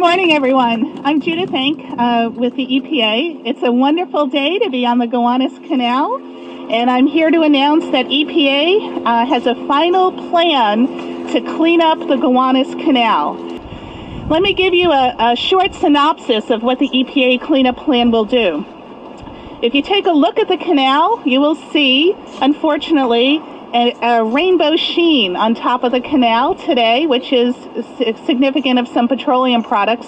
morning, everyone. I'm Judith Hank with the EPA. It's a wonderful day to be on the Gowanus Canal, and I'm here to announce that EPA has a final plan to clean up the Gowanus Canal. Let me give you a short synopsis of what the EPA cleanup plan will do. If you take a look at the canal, you will see, unfortunately, a rainbow sheen on top of the canal today, which is significant of some petroleum products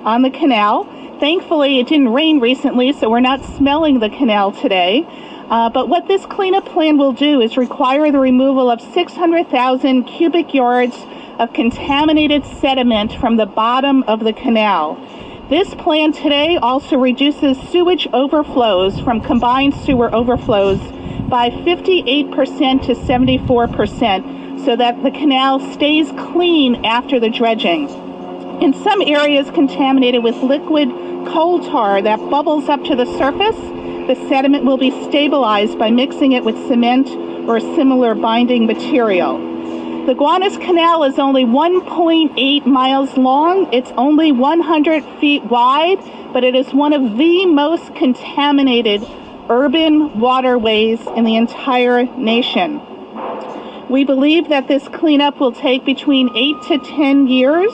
on the canal. Thankfully, it didn't rain recently, so we're not smelling the canal today. But what this cleanup plan will do is require the removal of 600,000 cubic yards of contaminated sediment from the bottom of the canal. This plan today also reduces sewage overflows from combined sewer overflows by 58% to 74%, so that the canal stays clean after the dredging. In some areas contaminated with liquid coal tar that bubbles up to the surface, the sediment will be stabilized by mixing it with cement or similar binding material. The Gowanus Canal is only 1.8 miles long. It's only 100 feet wide, but it is one of the most contaminated urban waterways in the entire nation. We believe that this cleanup will take between 8 to 10 years.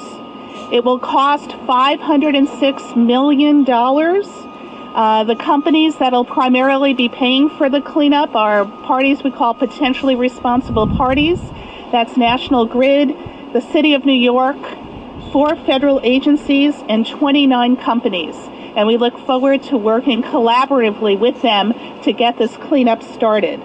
It will cost $506 million. The companies that will primarily be paying for the cleanup are parties we call potentially responsible parties. That's National Grid, the City of New York, 4 federal agencies, and 29 companies. And we look forward to working collaboratively with them to get this cleanup started.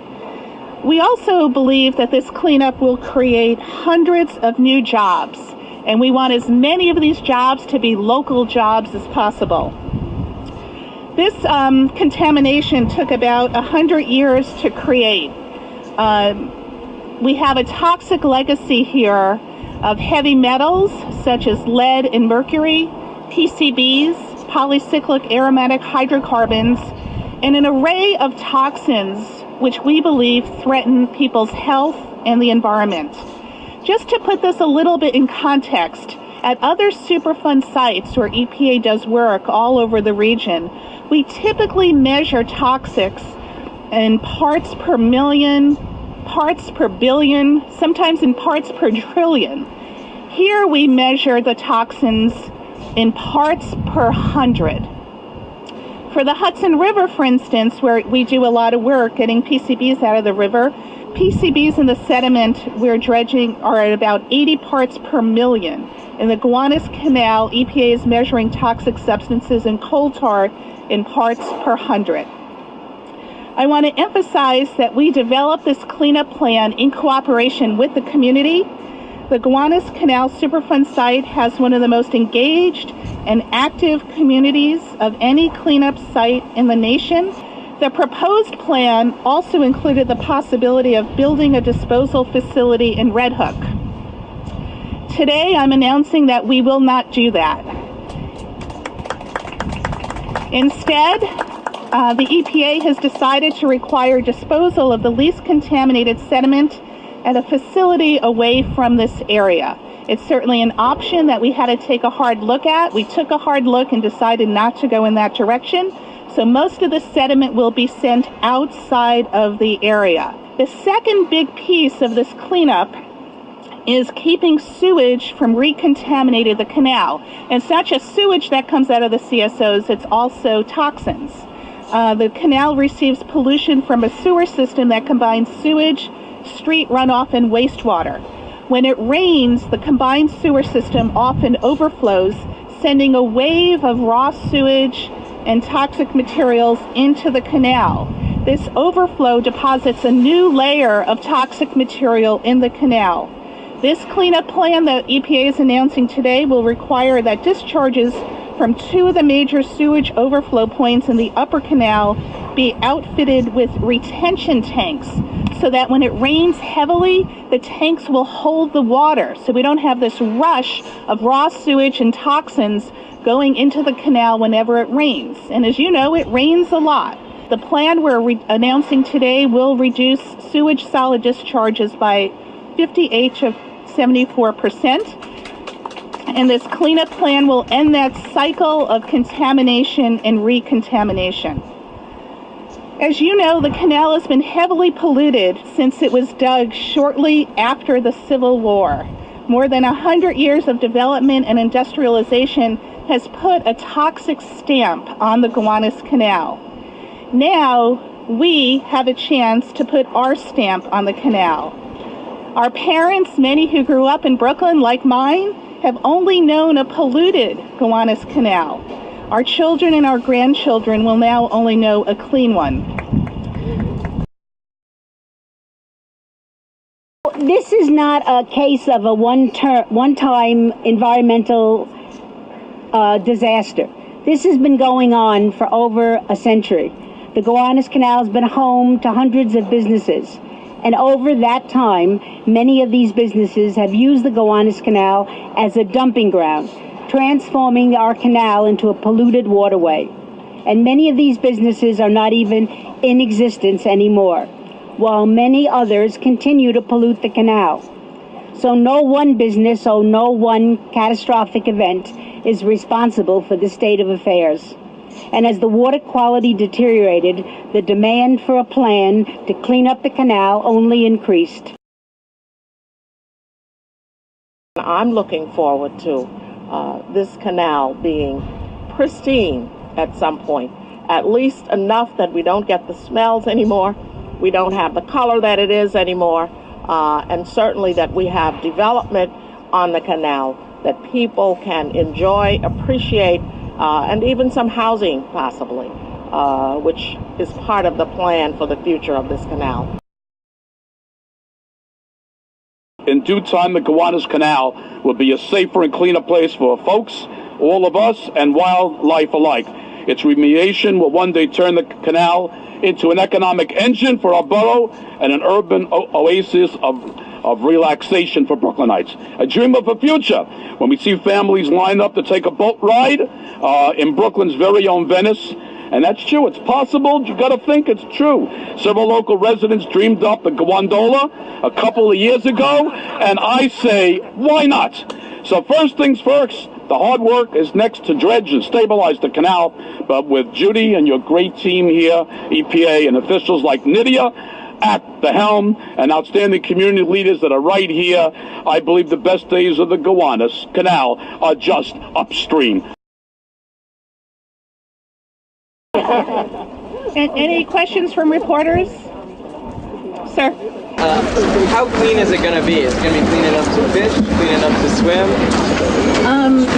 We also believe that this cleanup will create hundreds of new jobs, and we want as many of these jobs to be local jobs as possible. This contamination took about 100 years to create. We have a toxic legacy here of heavy metals such as lead and mercury, PCBs, polycyclic aromatic hydrocarbons, and an array of toxins which we believe threaten people's health and the environment. Just to put this a little bit in context, at other Superfund sites where EPA does work all over the region, we typically measure toxics in parts per million, parts per billion, sometimes in parts per trillion. Here we measure the toxins in parts per 100. For the Hudson River, for instance, where we do a lot of work getting PCBs out of the river, PCBs in the sediment we're dredging are at about 80 parts per million. In the Gowanus Canal, EPA is measuring toxic substances in coal tar in parts per 100. I want to emphasize that we developed this cleanup plan in cooperation with the community. The Gowanus Canal Superfund site has one of the most engaged and active communities of any cleanup site in the nation. The proposed plan also included the possibility of building a disposal facility in Red Hook. Today, I'm announcing that we will not do that. Instead, the EPA has decided to require disposal of the least contaminated sediment at a facility away from this area. It's certainly an option that we had to take a hard look at. We took a hard look and decided not to go in that direction. So most of the sediment will be sent outside of the area. The second big piece of this cleanup is keeping sewage from recontaminating the canal. And it's not just sewage that comes out of the CSOs, it's also toxins. The canal receives pollution from a sewer system that combines sewage, street runoff, and wastewater. When it rains, the combined sewer system often overflows, sending a wave of raw sewage and toxic materials into the canal. This overflow deposits a new layer of toxic material in the canal. This cleanup plan that EPA is announcing today will require that discharges from 2 of the major sewage overflow points in the upper canal be outfitted with retention tanks, so that when it rains heavily, the tanks will hold the water, so we don't have this rush of raw sewage and toxins going into the canal whenever it rains. And as you know, it rains a lot. The plan we're announcing today will reduce sewage solid discharges by 58 to 74%. And this cleanup plan will end that cycle of contamination and recontamination. As you know, the canal has been heavily polluted since it was dug shortly after the Civil War. More than 100 years of development and industrialization has put a toxic stamp on the Gowanus Canal. Now, we have a chance to put our stamp on the canal. Our parents, many who grew up in Brooklyn like mine, have only known a polluted Gowanus Canal. Our children and our grandchildren will now only know a clean one. This is not a case of a one-time environmental disaster. This has been going on for over a century. The Gowanus Canal has been home to hundreds of businesses. And over that time, many of these businesses have used the Gowanus Canal as a dumping ground, transforming our canal into a polluted waterway. And many of these businesses are not even in existence anymore, while many others continue to pollute the canal. So no one business or no one catastrophic event is responsible for the state of affairs. And as the water quality deteriorated, the demand for a plan to clean up the canal only increased. I'm looking forward to this canal being pristine at some point, at least enough that we don't get the smells anymore, we don't have the color that it is anymore, and certainly that we have development on the canal that people can enjoy, appreciate, and even some housing possibly, which is part of the plan for the future of this canal. In due time, the Gowanus Canal will be a safer and cleaner place for folks, all of us, and wildlife alike. Its remediation will one day turn the canal into an economic engine for our borough and an urban oasis of relaxation for Brooklynites. A dream of a future when we see families line up to take a boat ride in Brooklyn's very own Venice. And that's true. It's possible. You got to think it's true. Several local residents dreamed up the gondola a couple of years ago, and I say, why not? So first things first, the hard work is next to dredge and stabilize the canal. But with Judy and your great team here, EPA and officials like Nydia at the helm and outstanding community leaders that are right here, I believe the best days of the Gowanus Canal are just upstream. Any questions from reporters? Sir? How clean is it going to be? Is it going to be clean enough to fish, clean enough to swim?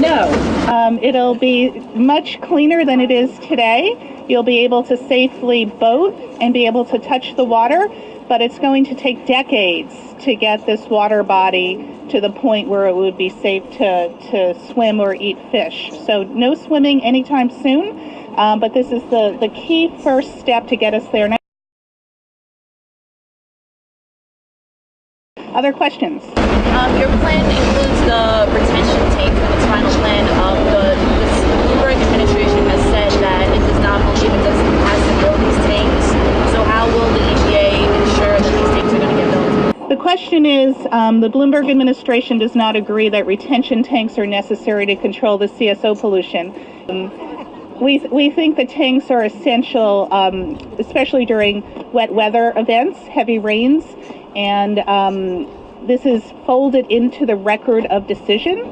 No. It'll be much cleaner than it is today. You'll be able to safely boat and be able to touch the water, but it's going to take decades to get this water body to the point where it would be safe to swim or eat fish. So no swimming anytime soon. But this is the key first step to get us there. Other questions? Your plan includes the retention tank in its final plan. This Bloomberg administration has said that it does not believe it has to build these tanks. So how will the EPA ensure that these tanks are going to get built? The question is, the Bloomberg administration does not agree that retention tanks are necessary to control the CSO pollution. We think the tanks are essential, especially during wet weather events, heavy rains, and this is folded into the record of decision.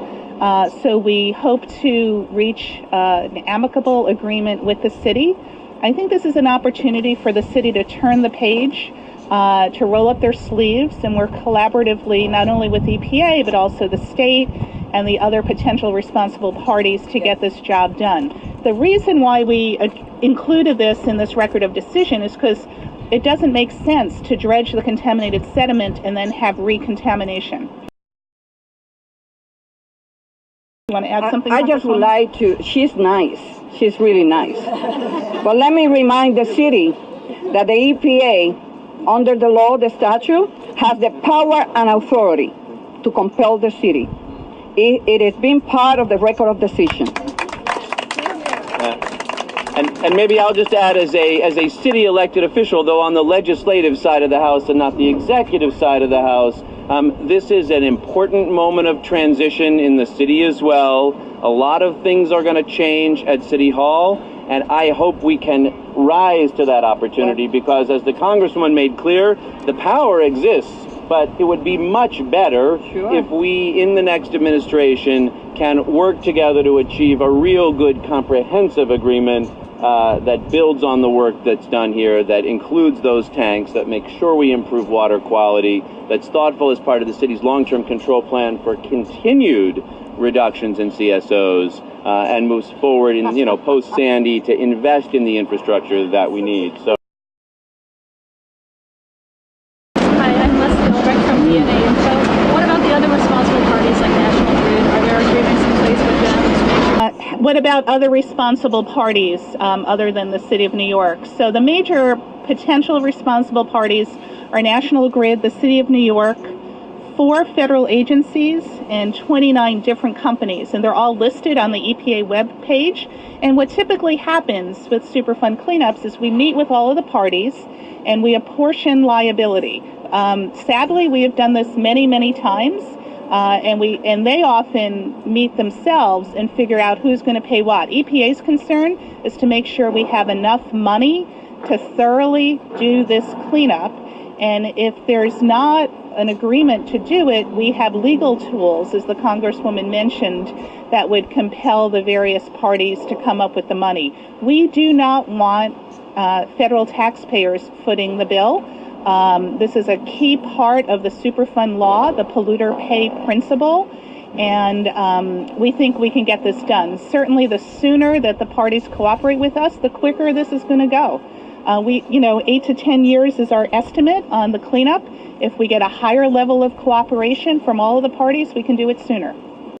So we hope to reach an amicable agreement with the city. I think this is an opportunity for the city to turn the page, to roll up their sleeves and work collaboratively, not only with EPA, but also the state and the other potential responsible parties to get this job done. The reason why we included this in this record of decision is because it doesn't make sense to dredge the contaminated sediment and then have recontamination. You want to add something? I just would like to, she's nice. She's really nice. But let me remind the city that the EPA, under the law, the statute, has the power and authority to compel the city. It has been part of the record of decision. And maybe I'll just add, as a city elected official, though on the legislative side of the House and not the executive side of the House, This is an important moment of transition in the city as well. A lot of things are going to change at City Hall, and I hope we can rise to that opportunity because, as the Congresswoman made clear, the power exists, but it would be much better if we, in the next administration, can work together to achieve a real good comprehensive agreement that builds on the work that's done here, that includes those tanks, that makes sure we improve water quality, that's thoughtful as part of the city's long-term control plan for continued reductions in CSOs, and moves forward in, post-Sandy to invest in the infrastructure that we need. So. Hi, I'm Leslie Ulrich from DNA Info. What about the other responsible parties like National Grid? Are there agreements in place with them to make sure? What about other responsible parties other than the City of New York? So the major potential responsible parties are National Grid, the City of New York, 4 federal agencies, and 29 different companies, and they're all listed on the EPA webpage. And what typically happens with Superfund cleanups is we meet with all of the parties and we apportion liability. Sadly, we have done this many times, and they often meet themselves and figure out who's going to pay what. EPA's concern is to make sure we have enough money to thoroughly do this cleanup, and if there's not an agreement to do it, we have legal tools, as the Congresswoman mentioned, that would compel the various parties to come up with the money. We do not want federal taxpayers footing the bill. This is a key part of the Superfund law, the polluter pay principle, and we think we can get this done. Certainly the sooner that the parties cooperate with us, the quicker this is going to go. 8 to 10 years is our estimate on the cleanup. If we get a higher level of cooperation from all of the parties, we can do it sooner.